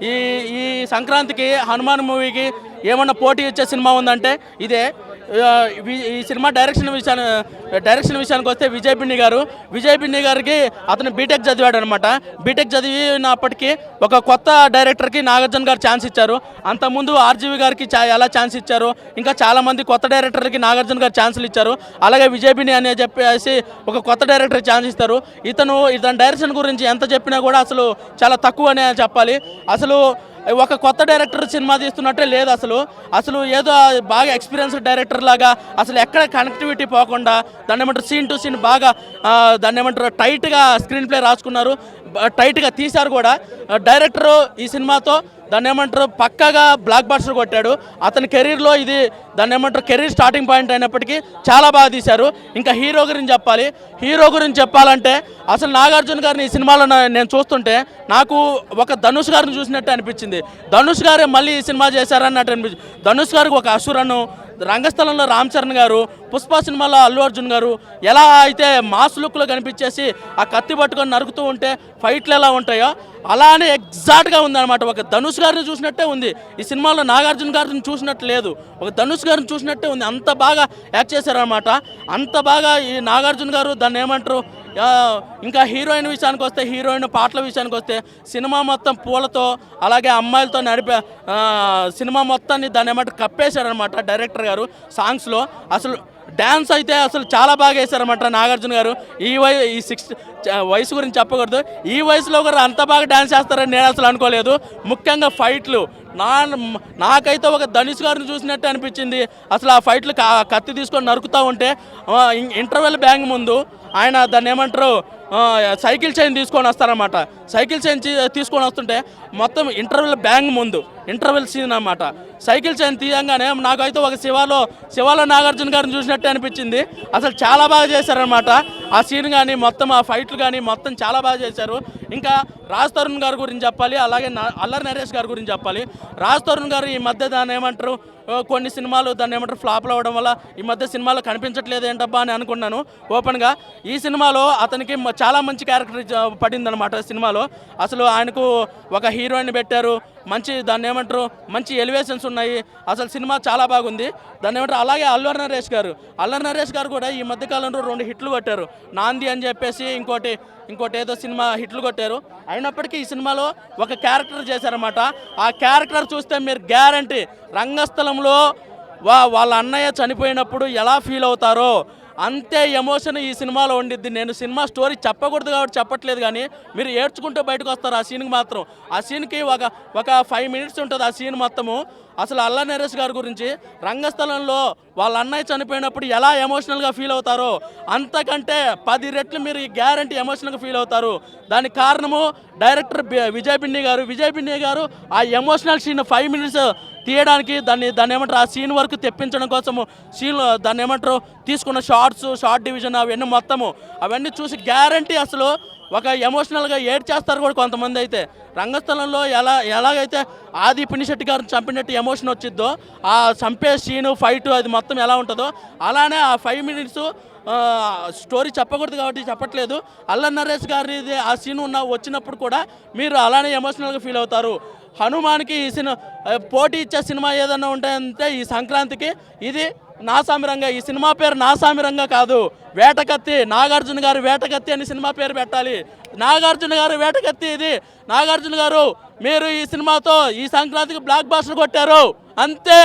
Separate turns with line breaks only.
ఈ ఈ సంక్రాంతికి హనుమాన్ మూవీకి ఏమన్నా పోటీ ఇచ్చే సినిమా ఉందంటే ఇదే. ఈ సినిమా డైరెక్షన్ విషయానికి వస్తే విజయ్ బిన్ని గారికి అతను బీటెక్ చదివాడు అనమాట. బీటెక్ చదివినప్పటికీ ఒక కొత్త డైరెక్టర్కి నాగార్జున గారు ఛాన్స్ ఇచ్చారు. అంతకుముందు ఆర్జీవి గారికి ఎలా ఛాన్స్ ఇచ్చారు, ఇంకా చాలామంది కొత్త డైరెక్టర్కి నాగార్జున గారు ఛాన్సులు ఇచ్చారు. అలాగే విజయ్ బిన్ని అనే చెప్పేసి ఒక కొత్త డైరెక్టర్కి ఛాన్స్ ఇస్తారు. ఇతని డైరెక్షన్ గురించి ఎంత చెప్పినా కూడా అసలు చాలా తక్కువ అనే చెప్పాలి. అసలు ఒక కొత్త డైరెక్టర్ సినిమా తీస్తున్నట్టే లేదు. అసలు ఏదో బాగా ఎక్స్పీరియన్స్డ్ డైరెక్టర్ లాగా అసలు ఎక్కడ కనెక్టివిటీ పోకుండా దాన్ని ఏమంటారు సీన్ టు సీన్ బాగా దాన్ని ఏమంటారు టైట్గా స్క్రీన్ ప్లే రాసుకున్నారు, టైట్గా తీశారు కూడా. డైరెక్టరు ఈ సినిమాతో దాన్ని ఏమంటారు పక్కాగా బ్లాక్ బస్టర్ కొట్టాడు. అతని కెరీర్లో ఇది దాన్ని ఏమంటారు కెరీర్ స్టార్టింగ్ పాయింట్ అయినప్పటికీ చాలా బాగా తీశారు. ఇంకా హీరో గురించి చెప్పాలంటే అసలు నాగార్జున గారిని ఈ సినిమాలో నేను చూస్తుంటే నాకు ఒక ధనుష్ గారిని చూసినట్టు అనిపించింది. ధనుష్ గారే మళ్ళీ ఈ సినిమా చేశారన్నట్టు అనిపించింది. ధనుష్ గారికి ఒక అసురను, రంగస్థలంలో రామ్ చరణ్ గారు, పుష్ప సినిమాలో అల్లు అర్జున్ గారు ఎలా అయితే మాస్ లుక్లో కనిపించేసి ఆ కత్తి పట్టుకొని నరుకుతూ ఉంటే ఫైట్లు ఎలా ఉంటాయో అలానే ఎగ్జాక్ట్గా ఉందన్నమాట. ఒక ధనుష్ గారిని చూసినట్టే ఉంది ఈ సినిమాలో. నాగార్జున గారిని చూసినట్టు లేదు, ఒక ధనుష్ గారిని చూసినట్టే ఉంది. అంత బాగా యాక్ట్ చేశారనమాట. అంత బాగా ఈ నాగార్జున గారు దాన్ని ఏమంటారు. ఇంకా హీరోయిన్ విషయానికి వస్తే, హీరోయిన్ పాటల విషయానికి వస్తే సినిమా మొత్తం పూలతో అలాగే అమ్మాయిలతో నడిపే సినిమా మొత్తాన్ని దాన్ని ఏమంటారు కప్పేశారనమాట డైరెక్టర్ గారు. సాంగ్స్లో అసలు డ్యాన్స్ అయితే అసలు చాలా బాగా వేశారన్నమాట నాగార్జున గారు. ఈ వయసు గురించి చెప్పకూడదు, ఈ వయసులో కూడా అంత బాగా డ్యాన్స్ చేస్తారని నేను అసలు అనుకోలేదు. ముఖ్యంగా ఫైట్లు నాకైతే ఒక ధనుష్ గారిని చూసినట్టు అనిపించింది. అసలు ఆ ఫైట్లు కత్తి తీసుకొని నరుకుతూ ఉంటే ఇంటర్వెల్ బ్యాంగ్ ముందు ఆయన దాన్ని ఏమంటారు సైకిల్ చైన్ తీసుకొని వస్తారన్నమాట. సైకిల్ చైన్ తీసుకొని వస్తుంటే మొత్తం ఇంటర్వెల్ బ్యాంగ్ ముందు ఇంటర్వెల్ సీన్ అన్నమాట. సైకిల్ చైన్ తీయంగానే నాకైతే ఒక శివాలో నాగార్జున గారిని చూసినట్టే అనిపించింది. అసలు చాలా బాగా చేశారనమాట. ఆ సీన్ కానీ మొత్తం ఆ ఫైట్లు కానీ మొత్తం చాలా బాగా చేశారు. ఇంకా రాజ్ తరుణ్ గారి గురించి చెప్పాలి, అలాగే అల్లరి నరేష్ గారి గురించి చెప్పాలి. రాజ్ తరుణ్ గారు ఈ మధ్య దాన్ని ఏమంటారు కొన్ని సినిమాలు దాన్ని ఏమంటారు ఫ్లాప్లు అవ్వడం వల్ల ఈ మధ్య సినిమాలో కనిపించట్లేదు ఏంటబ్బా అని అనుకున్నాను ఓపెన్గా. ఈ సినిమాలో అతనికి చాలా మంచి క్యారెక్టర్ పడిందనమాట సినిమాలో. అసలు ఆయనకు ఒక హీరోయిన్ పెట్టారు, మంచి దాన్ని ఏమంటారు మంచి ఎలివేషన్స్ ఉన్నాయి. అసలు సినిమా చాలా బాగుంది దాన్ని ఏమంటారు. అలాగే అల్లరి నరేష్ గారు కూడా ఈ మధ్యకాలంలో 2 హిట్లు కొట్టారు. నాంది అని చెప్పేసి ఇంకోటి ఏదో సినిమా హిట్లు కొట్టారు. అయినప్పటికీ ఈ సినిమాలో ఒక క్యారెక్టర్ చేశారన్నమాట. ఆ క్యారెక్టర్ చూస్తే మీరు గ్యారంటీ రంగస్థలంలో వాళ్ళ అన్నయ్య చనిపోయినప్పుడు ఎలా ఫీల్ అవుతారో అంతే ఎమోషన్ ఈ సినిమాలో ఉండిద్ది. నేను సినిమా స్టోరీ చెప్పకూడదు కాబట్టి చెప్పట్లేదు, కానీ మీరు ఏడ్చుకుంటూ బయటకు వస్తారు ఆ సీన్కి మాత్రం. ఆ సీన్కి ఒక 5 మినిట్స్ ఉంటుంది ఆ సీన్ మొత్తము. అసలు అల్లరి నరేష్ గారి గురించి రంగస్థలంలో వాళ్ళ అన్నయ్య చనిపోయినప్పుడు ఎలా ఎమోషనల్గా ఫీల్ అవుతారో అంతకంటే 10 రెట్లు మీరు ఈ గ్యారంటీ ఎమోషనల్గా ఫీల్ అవుతారు. దానికి కారణము డైరెక్టర్ విజయ్ బిన్ని గారు ఆ ఎమోషనల్ సీన్ 5 మినిట్స్ తీయడానికి దాన్ని ఏమంటారు ఆ సీన్ వరకు తెప్పించడం కోసము దాన్ని ఏమంటారు తీసుకున్న షార్ట్ డివిజన్ అవన్నీ మొత్తము అవన్నీ చూసి గ్యారంటీ అసలు ఒక ఎమోషనల్గా ఏడ్ చేస్తారు కూడా కొంతమంది. అయితే రంగస్థలంలో ఎలాగైతే ఆది పినిశెట్టి గారిని చంపినట్టు ఎమోషన్ వచ్చిద్దో ఆ చంపే సీను ఫైటు అది మొత్తం ఎలా ఉంటుందో అలానే ఆ 5 మినిట్స్ స్టోరీ చెప్పకూడదు కాబట్టి చెప్పట్లేదు. అల్లరి నరేష్ గారిది ఆ సీన్ వచ్చినప్పుడు కూడా మీరు అలానే ఎమోషనల్గా ఫీల్ అవుతారు. హనుమాన్కి ఈ పోటీ ఇచ్చే సినిమా ఏదన్నా ఉంటాయంటే ఈ సంక్రాంతికి ఇది నాసామిరంగా. ఈ సినిమా పేరు నాసామిరంగా కాదు, వేటకత్తి. నాగార్జున గారు వేటకత్తి అని సినిమా పేరు పెట్టాలి. నాగార్జున గారు వేటకత్తి ఇది. నాగార్జున గారు మీరు ఈ సినిమాతో ఈ సంక్రాంతికి బ్లాక్ బస్టర్ కొట్టారు అంతే.